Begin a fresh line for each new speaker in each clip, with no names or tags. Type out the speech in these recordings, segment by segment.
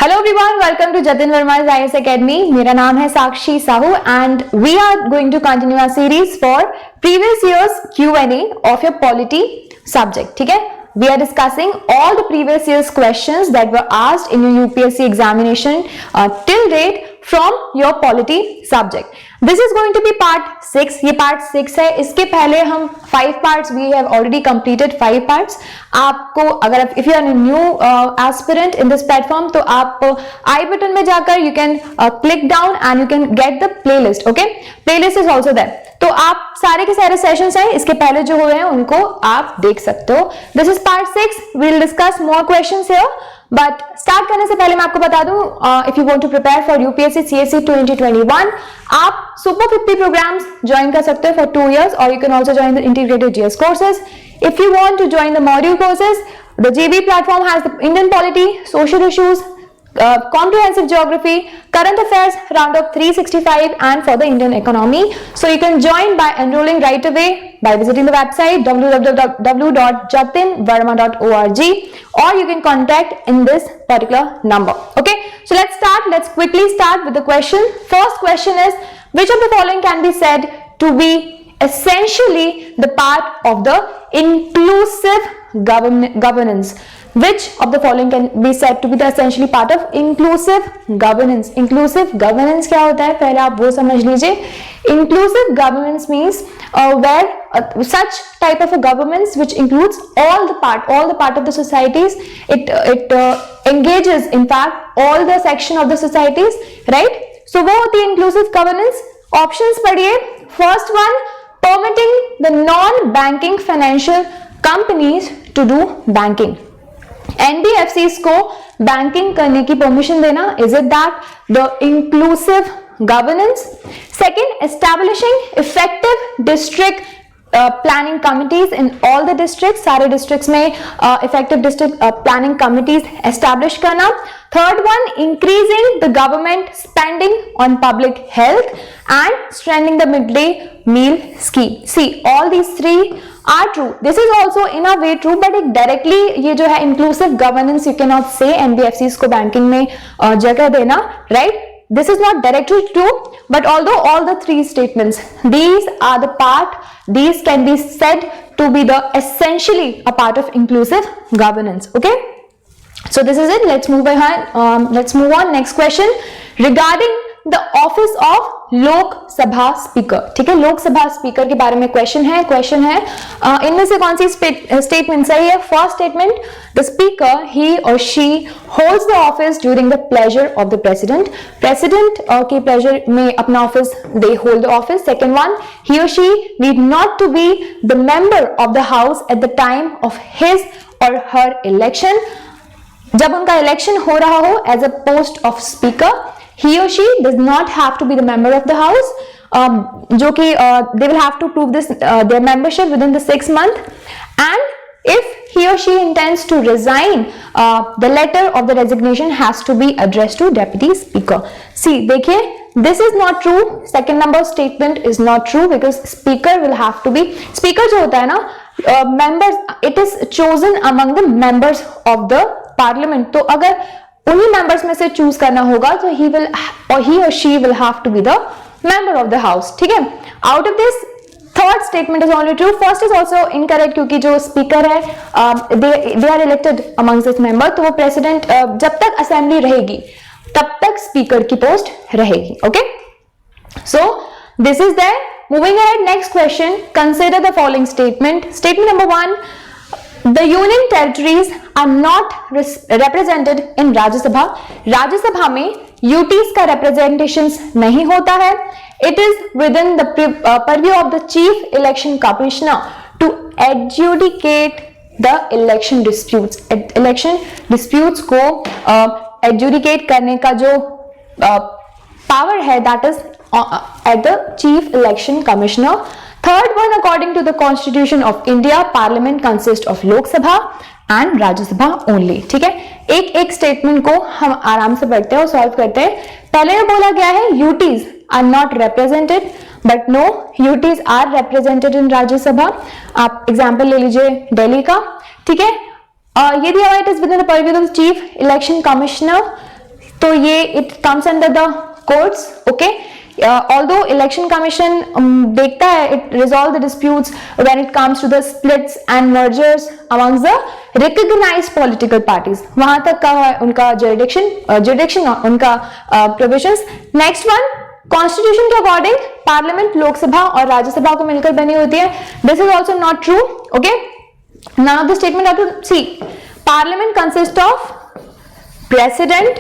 Hello everyone, welcome to Jatin Verma's IAS Academy. मेरा नाम है साक्षी Sahu and we are going to continue our series for previous year's Q&A of your polity subject. ठीक है? We are discussing all the previous year's questions that were asked in your UPSC examination till date from your polity subject. This is going to be part 6. ये part 6 है. इसके पहले हम 5 parts we have already completed 5 parts. आपको अगर if you are a new aspirant in this platform तो आप I button में जाकर you can click down and you can get the playlist. Okay? Playlist is also there. तो आप सारे के सारे सेशंस हैं इसके पहले जो हुए हैं उनको आप देख सकते हो. This is part 6. We'll discuss more questions here. But start करने से पहले मैं आपको बता दूं, if you want to prepare for UPSC CSC 2021 आप सुपर 50 प्रोग्राम्स ज्वाइन कर सकते हो फॉर 2 years और you can also join the integrated GS courses. If you want to join the module courses, the JB platform has the Indian polity, social issues, comprehensive geography, current affairs, round of 365 and for the Indian economy. So you can join by enrolling right away by visiting the website www.jatinverma.org or you can contact in this particular number. Okay, so let's start. Let's quickly start with the question. First question is, which of the following can be said to be essentially the part of the inclusive governance? Which of the following can be said to be the essentially part of inclusive governance? Inclusive governance क्या होता है पहले आप वो समझ लीजिए. Inclusive governance means where such type of a governance which includes all the part of the societies. It engages in fact all the section of the societies, right? So वो होती है inclusive governance. Options पढ़िए. First one, permitting the non-banking financial companies to do banking. NBFCs को banking करने की permission देना, is it that the inclusive governance? Second, establishing effective district planning committees in all the district, सारे districts में effective district planning committees establish करना. Third one, increasing the government spending on public health and strengthening the mid day meal scheme. C all these three are true. This is also in a way true, but it directly ये जो है inclusive governance you cannot say NBFCs को banking में जगह देना, right? This is not directly true, but although all the three statements, these are the part, these can be said to be the essentially a part of inclusive governance. Okay? So this is it. Let's move ahead. Let's move on. Next question regarding the office of लोक सभा speaker. ठीक है, लोक सभा speaker के बारे में question है. इनमें से कौन सी स्टेटमेंट सही है? First statement, the speaker he or she holds the office during the pleasure of the president. President के प्लेजर में अपना office they hold the office. Second one, he or she need not to be the member of the house at the time of his or her election. जब उनका election हो रहा हो as a post of speaker, he or she does not have to be the member of the house, जो कि they will have to prove this their membership within the 6 month, and if he or she intends to resign, the letter of the resignation has to be addressed to deputy speaker. See, देखिए, this is not true. Second number statement is not true because speaker will have to be, speaker जो होता है ना, members, it is chosen among the members of the parliament. तो अगर उन्हीं members में से चूज करना होगा तो he or she will have to be the member of the house. ठीक है, out of this third statement is only true. First is also incorrect क्योंकि जो स्पीकर है they are elected amongst this member, तो वो president जब तक assembly रहेगी तब तक स्पीकर की पोस्ट रहेगी. Okay, so this is there. Moving ahead, next question, consider the following statement. Statement number 1, The union territories are not represented in Rajya Sabha. Rajya Sabha में यूटीज का representations नहीं होता है. It is within the purview of the chief election commissioner to adjudicate the election disputes. Election disputes को adjudicate करने का जो power है, that is at the chief election commissioner. Third one, according to the Constitution of India, Parliament consists of Lok Sabha and Rajya Sabha only. ठीक है, एक statement को हम आराम से पढ़ते हैं और सॉल्व करते हैं. पहले में बोला गया है UTs are not represented, but no, UTs are represented in Rajya Sabha. आप एग्जाम्पल ले लीजिए दिल्ली का. ठीक है, ये दिया हुआ, it is with in the purview of the chief election commissioner. तो ये it comes under the courts. Okay, although election commission देखता है, it resolve the disputes when it comes to the splits and mergers amongst the recognized political parties. वहां तक का है उनका jurisdiction उनका provisions. Next one, कॉन्स्टिट्यूशन के according parliament Lok Sabha और राज्यसभा को मिलकर बनी होती है. This is also not true. Okay, now the statement are to see. Parliament consist of president,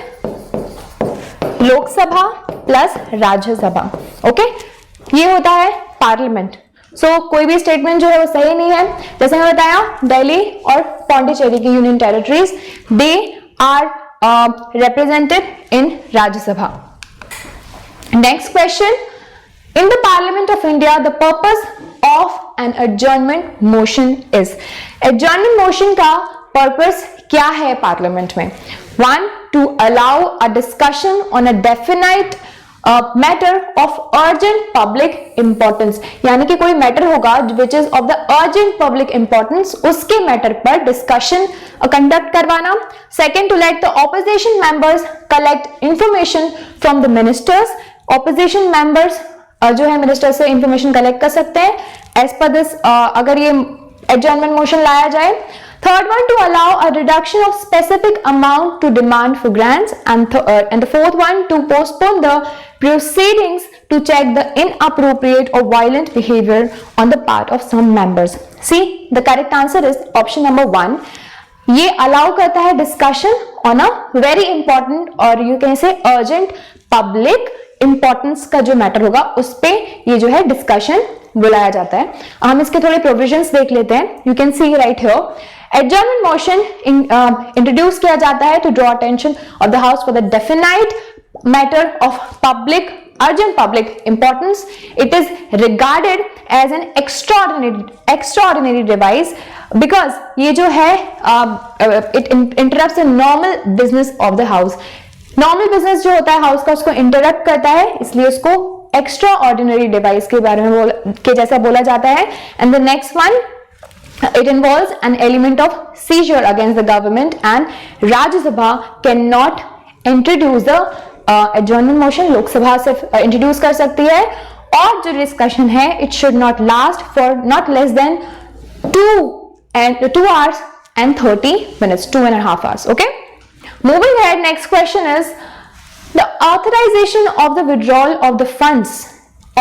Lok Sabha plus Rajya Sabha. Okay, ये होता है पार्लियामेंट. सो कोई भी स्टेटमेंट जो है वो सही नहीं है. जैसे मैं बताया, दिल्ली और पौंडीचेरी की union territories, they are represented in Rajya Sabha. Next question. In the Parliament of India, the purpose of an adjournment motion is. Adjournment motion का purpose क्या है पार्लियामेंट में? 1. To allow a discussion on a definite matter of urgent public importance. यानी कि कोई matter होगा which is of the urgent public importance, उसके matter पर डिस्कशन कंडक्ट करवाना. Second, to let the opposition members collect information from the ministers. Opposition members जो है minister से इंफॉर्मेशन कलेक्ट कर सकते हैं एज पर दिस, अगर ये एडजर्नमेंट मोशन लाया जाए. Third one, two allow a reduction of specific amount to demand for grants. And the fourth one, to postpone the proceedings to check the inappropriate or violent behavior on the part of some members. See, the correct answer is option number 1. ये allow करता है discussion on a very important or you can say urgent public importance का जो matter होगा उस पे ये जो है डिस्कशन बुलाया जाता है. हम इसके थोड़े प्रोविजंस देख लेते हैं. You can see right here, adjournment motion introduce किया जाता है to draw attention of the house for the definite matter of public urgent public importance. It is regarded as an extraordinary device because ये जो है it interrupts the normal business of the house. Normal business जो होता है house का उसको interrupt करता है, इसलिए उसको extraordinary device के बारे में के जैसा बोला जाता है. And the next one, it involves an element of seizure against the government and Rajya Sabha cannot introduce the adjournment motion. Lok Sabha से इंट्रोड्यूस कर सकती है और जो डिस्कशन है it should not last for not less than 2 hours and 30 minutes, 2.5 hours. Okay, moving ahead, next question is the authorization of the withdrawal of the funds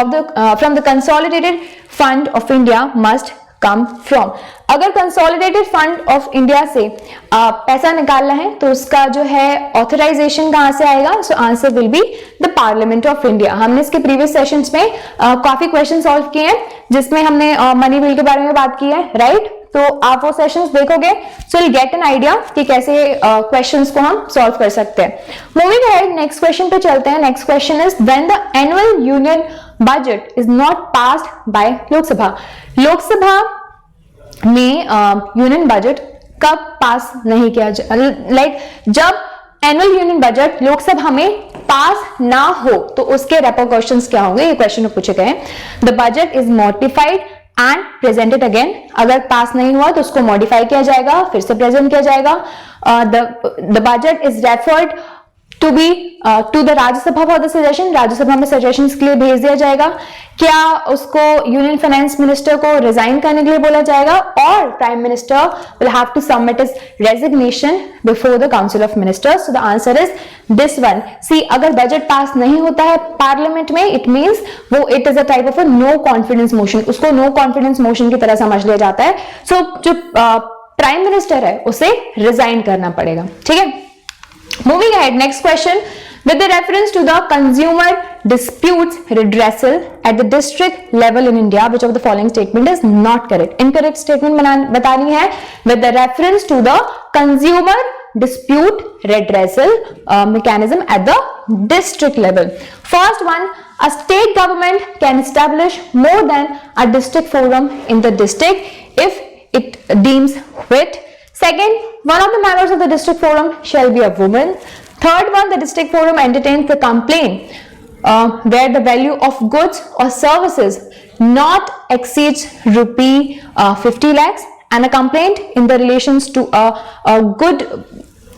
of the from the consolidated fund of India must come from. अगर consolidated fund of India से पैसा निकालना है तो उसका जो है authorisation कहां से आएगा? So answer will be the parliament of India. हमने इसके प्रीवियस सेशंस में काफी क्वेश्चन सॉल्व किए हैं जिसमें हमने मनी बिल के बारे में बात की है, राइट? तो आप वो सेशंस देखोगे so will get an idea कि कैसे क्वेश्चंस को हम सॉल्व कर सकते हैं. मूविंग अहेड, नेक्स्ट क्वेश्चन पे चलते हैं. Next question is when the annual union budget is not passed by Lok Sabha. Lok Sabha में यूनियन बजट कब पास नहीं किया लाइक जब एनुअल यूनियन बजट लोकसभा में पास ना हो तो उसके रेपरकशंस क्या होंगे, ये क्वेश्चन में पूछे गए हैं. The budget is modified and presented again. अगर पास नहीं हुआ तो उसको मॉडिफाई किया जाएगा, फिर से प्रेजेंट किया जाएगा. The budget is referred to be to the Rajya Sabha for the suggestion. Rajya Sabha में सजेशंस के लिए भेज दिया जाएगा. क्या उसको यूनियन फाइनेंस मिनिस्टर को रिजाइन करने के लिए बोला जाएगा और prime minister will have to submit his resignation before the council of ministers. So the answer is this one. See, अगर बजट पास नहीं होता है पार्लियामेंट में इट मींस वो it is a type of a no confidence motion. उसको no confidence motion की तरह समझ लिया जाता है. सो जो प्राइम मिनिस्टर है उसे रिजाइन करना पड़ेगा. ठीक है, moving ahead, next question, with the reference to the consumer disputes redressal at the district level in India, which of the following statement is not correct? Incorrect statement बतानी है. with the reference to the consumer dispute redressal mechanism at the district level. First one, a state government can establish more than a district forum in the district if it deems fit. Second, one of the members of the district forum shall be a woman. Third one, the district forum entertains the complaint where the value of goods or services not exceeds rupee 50 lakhs and a complaint in the relations to a good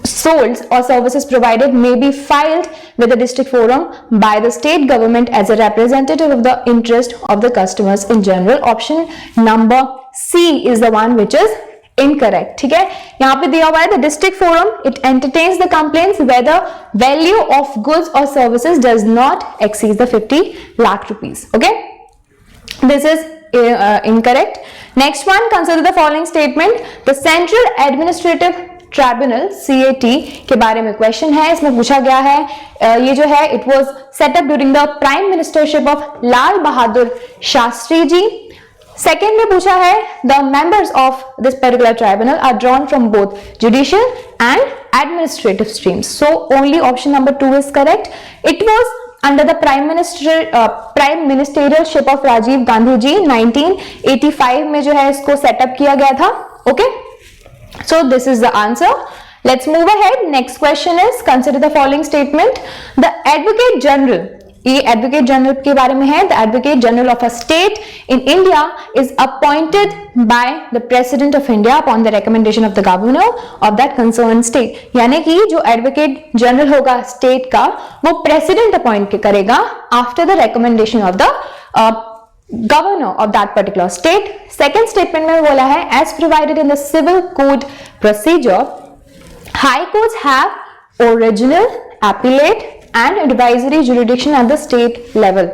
sold or services provided may be filed with the district forum by the state government as a representative of the interest of the customers in general. Option number C is the one which is incorrect. ठीक है, यहाँ पे दिया हुआ है the district forum it entertains the complaints where the value of goods or services does not exceed the 50 lakh rupees. Okay, this is incorrect. Next one, consider the following statement. The Central Administrative tribunal CAT के बारे में question है, इसमें पूछा गया है ये जो है it was set up during the prime ministership of Lal Bahadur Shastri ji. Second में पूछा है the members of this particular tribunal are drawn from both judicial and administrative streams. So only option number 2 is correct. It was under the prime ministerialship of Rajiv Gandhi ji 1985 में जो है इसको setup किया गया था. Okay, so this is the answer. Let's move ahead. Next question is consider the following statement. The Advocate General, ये advocate general के बारे में है. The advocate general of a state in India is appointed by the president of India upon the recommendation of the governor of that concern state. यानी कि जो advocate general होगा state का वो प्रेसिडेंट अपॉइंट करेगा after the recommendation of the governor of that particular state. Second statement में बोला है as provided in the civil code procedure, high courts have original, appellate and advisory jurisdiction at the state level.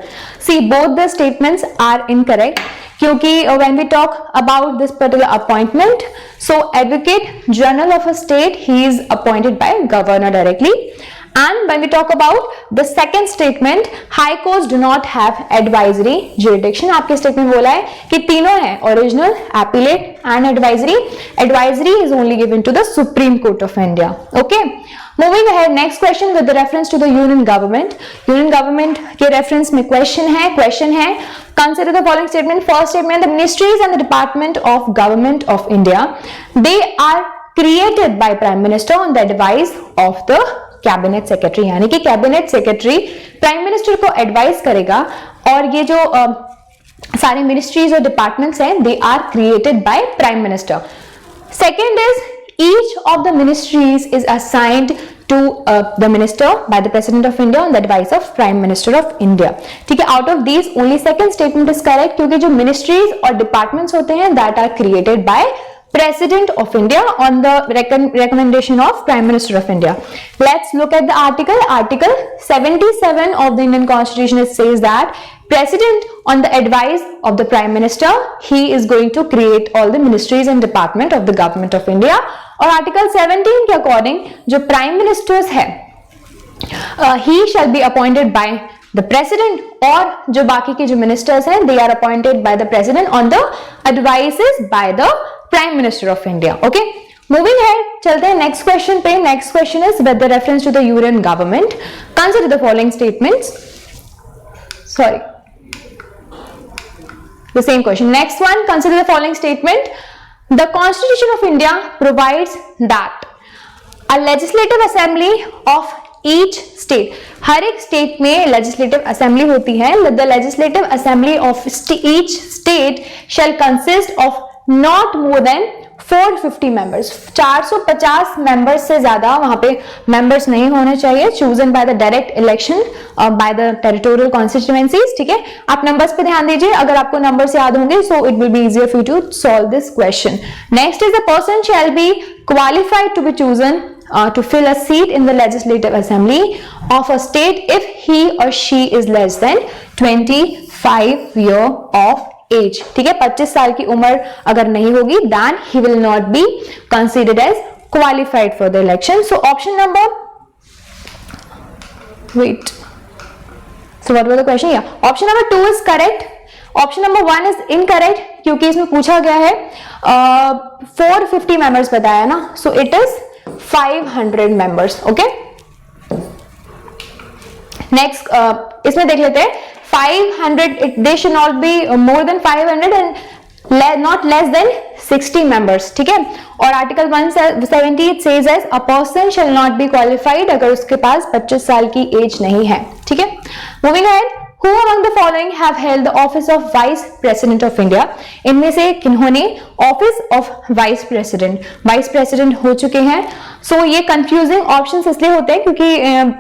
See, both the statements are incorrect क्योंकि when we talk about this particular appointment, so advocate general of a state he is appointed by governor directly. And when we talk about the second statement, high courts do not have advisory jurisdiction. आपके statement बोला है कि तीनों हैं original, appellate and advisory. Advisory is only given to the Supreme Court of India. Okay, moving ahead. Next question with reference to the union government. Union government के reference में question है consider the following statement. First statement, the ministries and the department of government of India, they are created by prime minister on the advice of the cabinet secretary. यानी कि cabinet secretary prime minister को advice करेगा और ये जो सारे ministries और departments हैं they are created by prime minister. Second is each of the ministries is assigned to the minister by the president of India on the advice of prime minister of India. ठीक है, out of these only second statement is correct क्योंकि जो ministries और departments होते हैं that are created by President of India on the recommendation of Prime Minister of India. Let's look at the article. Article 77 of the Indian Constitution. It says that President on the advice of the Prime Minister, he is going to create all the ministries and department of the government of India. और Article 17 के according जो Prime Ministers है, he shall be appointed by the President और जो बाकी के जो ministers हैं, they are appointed by the President on the advices by the Prime Minister of India. Okay, moving ahead, चलते हैं next question पे. Next question is with the reference to the union government. Consider the following statements. Sorry, the same question. Next one, consider the following statement. The Constitution of India provides that a legislative assembly of each state, हर एक state में legislative assembly होती है. The legislative assembly of each state shall consist of not more than 450 members. 450 members से ज्यादा वहां पे members नहीं होने चाहिए. chosen by the direct election by the territorial constituencies. ठीक है, आप numbers पे ध्यान दीजिए. अगर आपको numbers याद होंगे so it will be easier for you to solve this question. Next is the person shall be qualified to be chosen to fill a seat in the legislative assembly of a state if he or she is less than 25 year of age. ठीक है, 25 साल की उम्र अगर नहीं होगी then he will not be considered as qualified for the election. So option number, wait, so what was the question? Yeah, option number 2 is correct. Option number 1 is incorrect क्योंकि इसमें पूछा गया है 450 members बताया ना, so it is 500 members. Okay, next इसमें देख लेते हैं 500, they should not be more than 500 and not less than 60 members. ठीक है, और article 170 it says as a person shall not be qualified अगर उसके पास 25 साल की एज नहीं है. ठीक है, moving ahead. Who among the following have held the office of Vice President of India? इनमें से किन्होंने ऑफिस ऑफ वाइस प्रेसिडेंट हो चुके हैं? सो ये कंफ्यूजिंग ऑप्शंस इसलिए होते हैं क्योंकि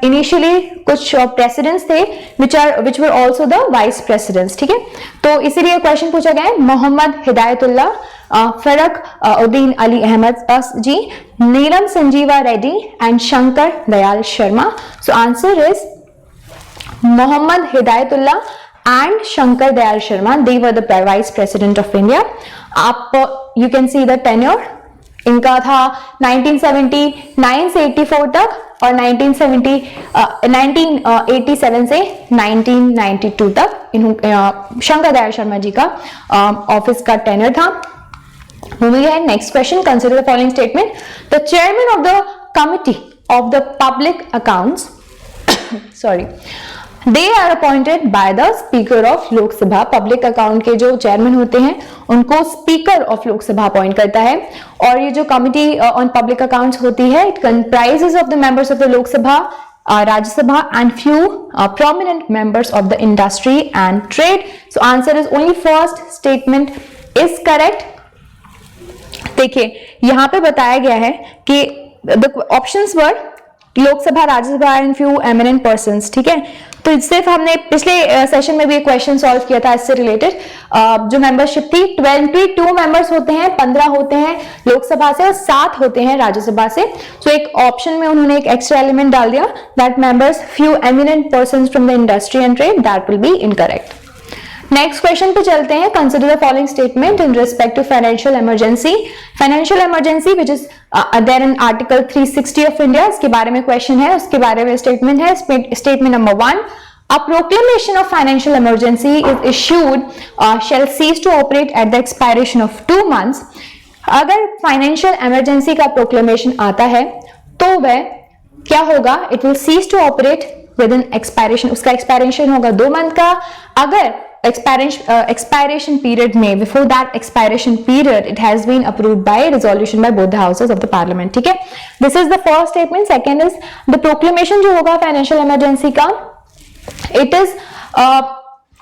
इनिशियली कुछ प्रेसिडेंट्स थे which were also the vice presidents, ठीक है। तो इसीलिए क्वेश्चन पूछा गया है Mohammad Hidayatullah, Fakhruddin Ali Ahmed ji, Neelam Sanjiva Reddy and Shankar Dayal Sharma. So answer is Muhammad Hidayatullah and Shankar Dayal Sharma. They were the vice president of India. आप you can see the tenure. इनका था 1979 से 84 तक और 1987 से 1992 तक शंकर दयाल शर्मा जी का ऑफिस का टेन्योर था। Moving ahead, next question. Consider the following statement. The chairman of the committee of the public accounts sorry, they are appointed by the speaker of लोक सभा। पब्लिक अकाउंट के जो चेयरमैन होते हैं उनको स्पीकर ऑफ लोक सभा अपॉइंट करता है। और ये जो कमिटी ऑन पब्लिक अकाउंट्स होती है, it comprises of the members of the लोक सभा, Rajya Sabha and few prominent members of the industry and trade. So answer is only first statement is correct. देखिए यहां पे बताया गया है कि the options were Lok Sabha, Rajya Sabha and few eminent persons, ठीक है। तो सिर्फ हमने पिछले सेशन में भी एक क्वेश्चन सॉल्व किया था इससे रिलेटेड। जो मेंबरशिप थी 22 मेंबर्स होते हैं, 15 होते हैं लोकसभा से और 7 होते हैं राज्यसभा से। तो एक ऑप्शन में उन्होंने एक एक्स्ट्रा एलिमेंट डाल दिया, that members few eminent persons from the industry and trade, that will be incorrect. Next question पे चलते हैं। Consider the following statement in respect to financial emergency. Financial emergency which is there in article 360 of India, इसके बारे में question है, उसके बारे में स्टेटमेंट है। Statement number 1, a proclamation of financial emergency is issued shall cease to operate at the expiration of 2 months. अगर financial emergency का प्रोक्लेमेशन आता है तो वह क्या होगा, it will cease to operate within expiration, उसका एक्सपायरेशन होगा 2 मंथ का। अगर expiration period में before that expiration period it has been approved by resolution by both the houses of the parliament, ठीक है। This is the first statement. Second is the proclamation जो होगा financial emergency का, it is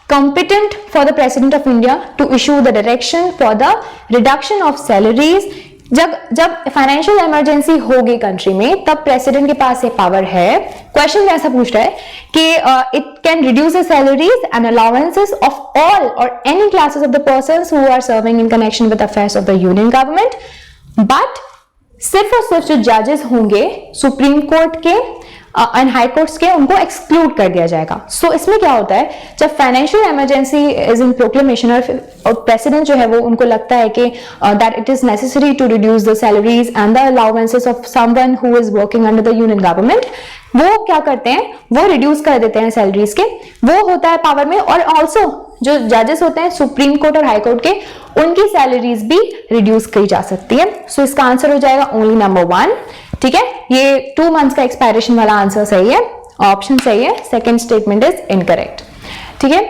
competent for the president of India to issue the direction for the reduction of salaries. जब financial emergency होगी country में तब president के पास ये power है। क्वेश्चन ऐसा पूछ रहा है कि it can reduce the salaries and allowances of all or any classes of the persons who are serving in connection with affairs of the union government, but सिर्फ और सिर्फ जो जजेस होंगे सुप्रीम कोर्ट के एंड हाई कोर्ट्स के, उनको exclude कर दिया जाएगा। सो इसमें क्या होता है, जब financial emergency is in proclamation और प्रेसिडेंट जो है वो उनको लगता है कि that it is necessary to reduce the salaries and the allowances of someone who is working under the union government, वो क्या करते हैं, वो रिड्यूस कर देते हैं सैलरीज के, वो होता है पावर में। और ऑल्सो जो जजेस होते हैं सुप्रीम कोर्ट और हाई कोर्ट के, उनकी सैलरीज भी रिड्यूस की जा सकती है। सो इसका आंसर हो जाएगा ओनली नंबर 1, ठीक है। ये 2 मंथ्स का एक्सपायरेशन वाला आंसर सही है, ऑप्शन सही है, सेकंड स्टेटमेंट इज इनकरेक्ट, ठीक है।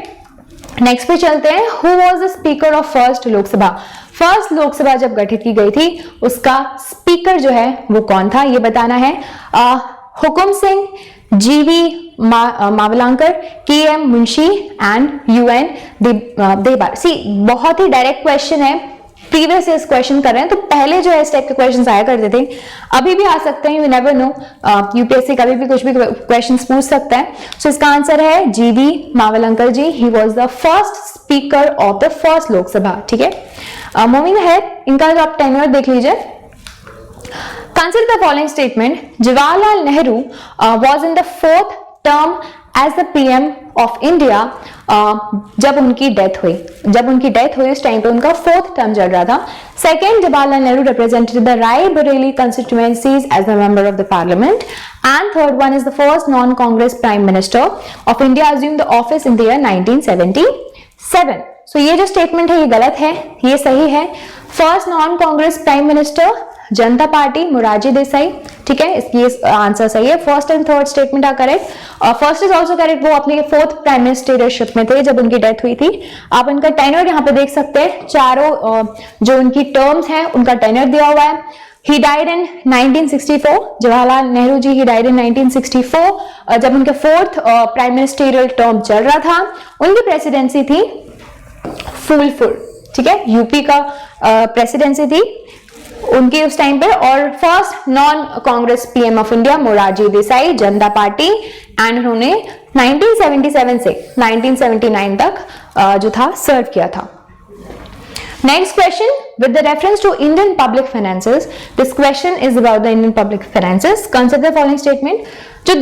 नेक्स्ट पे चलते हैं। Who was the speaker of first Lok Sabha. First Lok Sabha जब गठित की गई थी उसका स्पीकर जो है वो कौन था, ये बताना है। हुकुम सिंह, जीवी Mavalankar, KM. Munshi and UN देबार। सी बहुत ही डायरेक्ट क्वेश्चन है, प्रीवियस इयर्स क्वेश्चन कर रहे हैं, तो पहले जो है इस टाइप के क्वेश्चंस आया करते थे, अभी भी आ सकते हैं, यू नेवर नो, यूपीएससी कभी भी कुछ भी क्वेश्चंस पूछ सकता है। सो इसका आंसर है G V Mavalankar ji, he was the first speaker of the first Lok Sabha, ठीक है। मूविंग अहेड, इनका जो आप टेन्योर देख लीजिए। Consider the following statement. Jawaharlal Nehru was in the 4th term as the PM of India. जब उनकी डेथ हुई उस टाइम पे उनका 4th टर्म चल रहा था। Second, Jawaharlal Nehru represented the Rae-Bareli constituencies as a member of the parliament. And third one is the first non-Congress Prime Minister of India assumed the office in the year 1977. So ये जो statement है ये गलत है, ये सही है। First non Congress prime minister Janata Party Morarji Desai, ठीक है, ये आंसर सही है। First and third statement are correct. First is also correct, वो अपने 4th प्राइम मिनिस्टरशिप में थे जब उनकी डेथ हुई थी। आप उनका टेन्योर यहाँ पे देख सकते हैं, चारों जो उनकी टर्म्स हैं उनका टेन्योर दिया हुआ है। He died in 1964. Jawaharlal Nehru ji he died in 1964 जब उनके 4th प्राइम मिनिस्टरियल टर्म चल रहा था। उनकी प्रेसिडेंसी थी फुल, ठीक है, यूपी का प्रेसिडेंसी थी उनकी उस टाइम पे, और first non Congress PM of India Morarji Desai, Janata party, and उन्होंने 1977 से 1979 तक जो था सर्व किया था। Next question, with the reference to Indian public finances, this question is about the Indian public finances. Consider the following statement. जो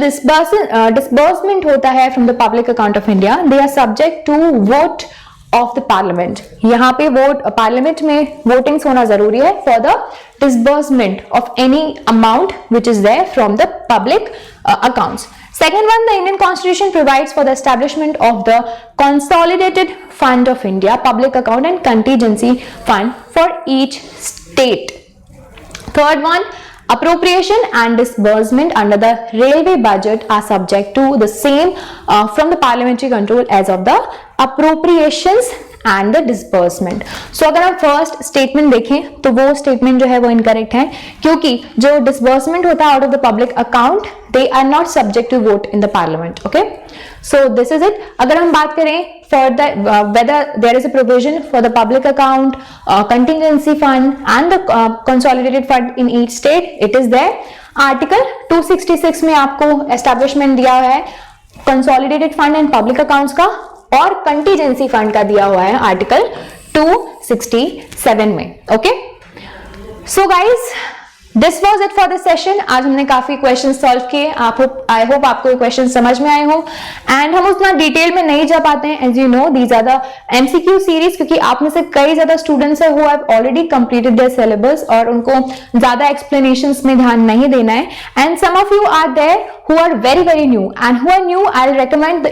disbursement होता है from the public account of India, they are subject to vote of the parliament. यहाँ पे vote parliament में votings होना जरूरी है for the disbursement of any amount which is there from the public accounts. Second one, the Indian Constitution provides for the establishment of the Consolidated Fund of India, public account and contingency fund for each state. Third one, appropriation and disbursement under the railway budget are subject to the same from the parliamentary control as of the appropriations and the disbursement. So अगर हम first statement देखें तो वो statement जो है वो incorrect है, क्योंकि जो डिसबर्समेंट होता है out of the public account, they are not subject to vote in the parliament. Okay, so this is it. अगर हम बात करें for the whether there is a provision for the public account, contingency fund and the consolidated fund in each state, it is there. Article 266 में आपको establishment दिया है consolidated fund and public accounts का, और कंटीजेंसी फंड का दिया हुआ है आर्टिकल 267 में. Okay, so guys this was it for this session. आज हमने काफी क्वेश्चन सॉल्व किए. आई होप आपको ये क्वेश्चन समझ में आए हो, एंड हम उतना डिटेल में नहीं जा पाते हैं. As you know these are the MCQ series, क्योंकि आप में से कई ज्यादा स्टूडेंट्स है who have already completed their syllabus और उनको ज्यादा एक्सप्लेनेशंस में ध्यान नहीं देना है. And some of you are there who are very new, and who are new, I'll recommend the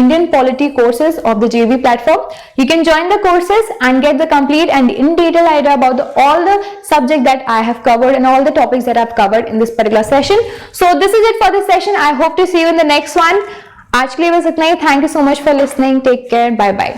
Indian polity courses of the JV platform. You can join the courses and get the complete and in detail idea about all the subject that I have covered and all the topics that I've covered in this particular session. So this is it for this session. I hope to see you in the next one. आज के लिए बस इतना ही. Thank you so much for listening. Take care. Bye bye.